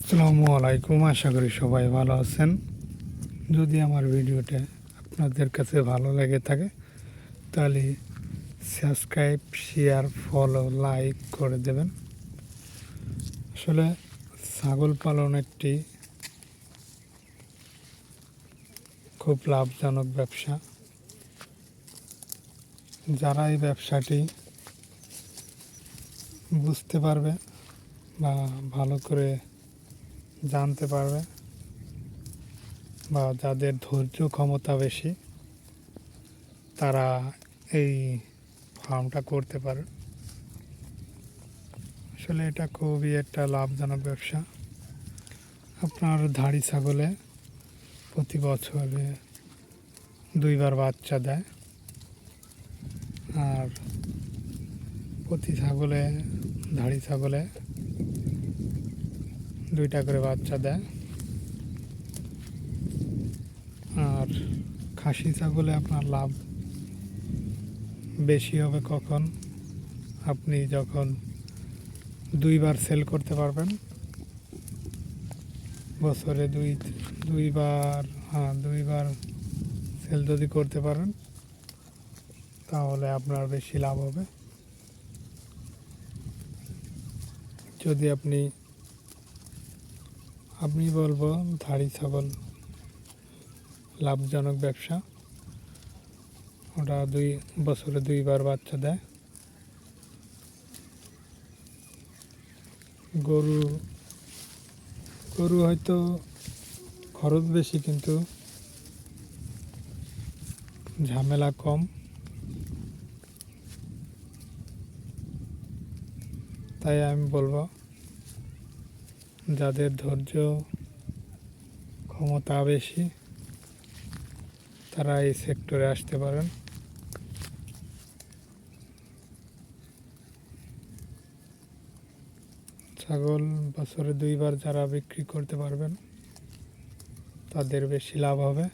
আসসালামু আলাইকুম, আশা করি সবাই ভালো আছেন। যদি আমার ভিডিওটা আপনাদের কাছে ভালো লেগে থাকে তাহলে সাবস্ক্রাইব, শেয়ার, ফলো, লাইক করে দেবেন। আসলে ছাগল পালন একটি খুব লাভজনক ব্যবসা। যারা এই ব্যবসাটি বুঝতে পারবে বা ভালো করে জানতে পারবে বা যাদের ধৈর্য ক্ষমতা বেশি, তারা এই ফার্মটা করতে পারে। আসলে এটা খুবই একটা লাভজনক ব্যবসা। আপনার ধাড়ি ছাগলে প্রতি বছরে 2বার বাচ্চা দেয়, আর প্রতি ধাড়ি ছাগলে 2টা করে বাচ্চা দেয়। আর খাসি ছাগলে আপনার লাভ বেশি হবে কখন? আপনি যখন 2বার সেল করতে পারবেন, বছরে দুইবার সেল যদি করতে পারেন তাহলে আপনার বেশি লাভ হবে। যদি আমি বলবো ধাড়ি ছাগল লাভজনক ব্যবসা। ওটা বছরে 2বার বাচ্চা দেয়। গরু হয়তো খরচ বেশি কিন্তু ঝামেলা কম। তাই আমি বলবো যাদের ধৈর্য ক্ষমতা বেশি তারা এই সেক্টরে আসতে পারেন। ছাগল বছরে 2বার যারা বিক্রি করতে পারবেন তাদের বেশি লাভ হবে।